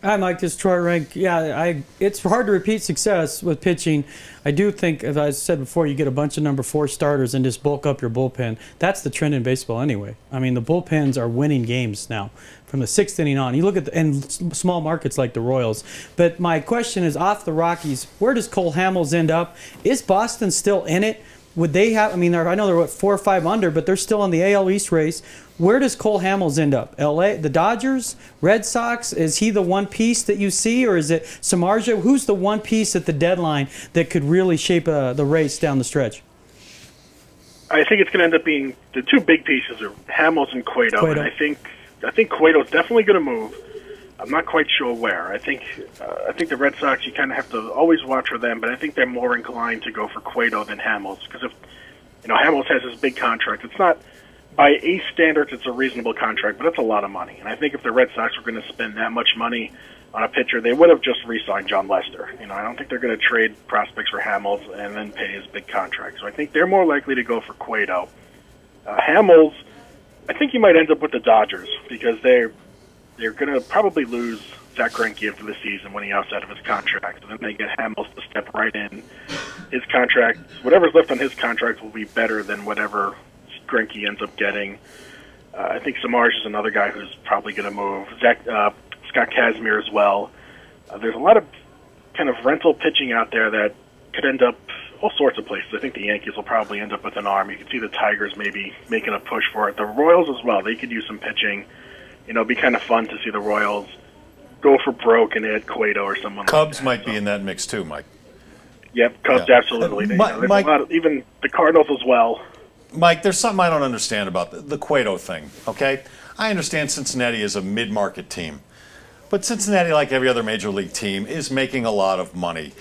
Hi, Mike. This is Troy Renck. Yeah, it's hard to repeat success with pitching. I do think, as I said before, you get a bunch of number 4 starters and just bulk up your bullpen. That's the trend in baseball anyway. I mean, the bullpens are winning games now from the 6th inning on. You look at and small markets like the Royals. But my question is, off the Rockies, where does Cole Hamels end up? Is Boston still in it? Would they have? I mean, I know they're what 4 or 5 under, but they're still in the AL East race. Where does Cole Hamels end up? LA, the Dodgers, Red Sox? Is he the one piece that you see, or is it Samardzija? Who's the one piece at the deadline that could really shape the race down the stretch? I think it's going to end up being the two big pieces are Hamels and Cueto. And I think Cueto's definitely going to move. I'm not quite sure where. I think the Red Sox, you kind of have to always watch for them, but I think they're more inclined to go for Cueto than Hamels, because if Hamels has this big contract, it's not by Ace standards, it's a reasonable contract, but it's a lot of money. And I think if the Red Sox were going to spend that much money on a pitcher, they would have just re-signed John Lester. I don't think they're going to trade prospects for Hamels and then pay his big contract. So I think they're more likely to go for Cueto. Hamels, I think he might end up with the Dodgers because they're going to probably lose Zach Greinke after the season when he opts out of his contract. And then they get Hamels to step right in. His contract, whatever's left on his contract, will be better than whatever Greinke ends up getting. I think Samardzija is another guy who's probably going to move. Scott Kazmir as well. There's a lot of kind of rental pitching out there that could end up all sorts of places. I think the Yankees will probably end up with an arm. You can see the Tigers maybe making a push for it. The Royals as well. They could use some pitching. It'd be kind of fun to see the Royals go for broke and add Cueto or someone Cubs like that. might be in that mix too, Mike. Yep, Cubs absolutely. There's a lot of, even the Cardinals as well. Mike, there's something I don't understand about the Cueto thing, okay? I understand Cincinnati is a mid-market team, but Cincinnati, like every other major league team, is making a lot of money.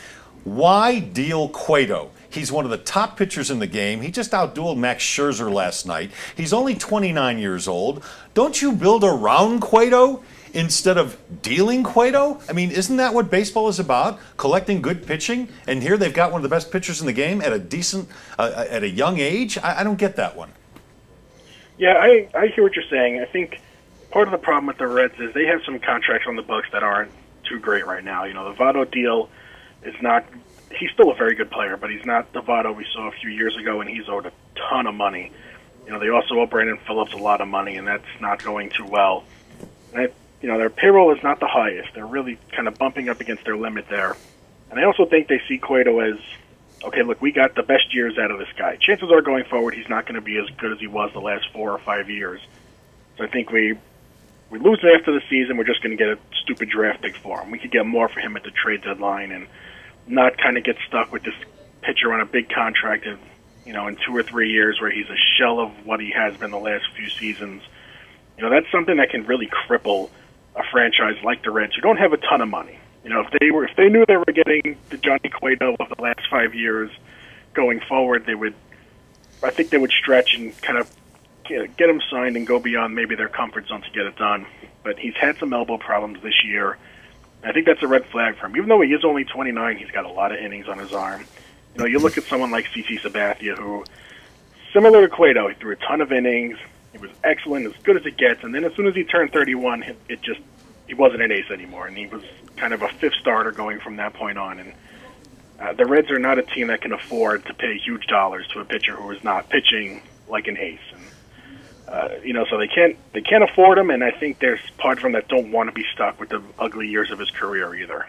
Why deal Cueto? He's one of the top pitchers in the game. He just outdueled Max Scherzer last night. He's only 29 years old. Don't you build around Cueto instead of dealing Cueto? I mean, isn't that what baseball is about? Collecting good pitching? And here they've got one of the best pitchers in the game at a young age? I don't get that one. Yeah, I hear what you're saying. I think part of the problem with the Reds is they have some contracts on the books that aren't too great right now. The Votto deal is not... He's still a very good player, but he's not the Votto we saw a few years ago, and he's owed a ton of money. They also owe Brandon Phillips a lot of money, and that's not going too well. And their payroll is not the highest. They're really kind of bumping up against their limit there. And I also think they see Cueto as, okay, look, we got the best years out of this guy. Chances are going forward he's not going to be as good as he was the last 4 or 5 years. So I think we lose him after the season, we're just going to get a stupid draft pick for him. We could get more for him at the trade deadline and not kind of get stuck with this pitcher on a big contract in 2 or 3 years where he's a shell of what he has been the last few seasons. That's something that can really cripple a franchise like the Reds, who don't have a ton of money. If they knew they were getting the Johnny Cueto of the last 5 years going forward, I think they would stretch and kind of get him signed and go beyond maybe their comfort zone to get it done. But he's had some elbow problems this year. I think that's a red flag for him. Even though he is only 29, he's got a lot of innings on his arm. You look at someone like CC Sabathia, who, similar to Cueto, he threw a ton of innings. He was excellent, as good as it gets. And then as soon as he turned 31, he wasn't an ace anymore, and he was kind of a fifth starter going from that point on. And the Reds are not a team that can afford to pay huge dollars to a pitcher who is not pitching like an ace. And, so they can't afford him, and I think there's part of them that don't want to be stuck with the ugly years of his career either.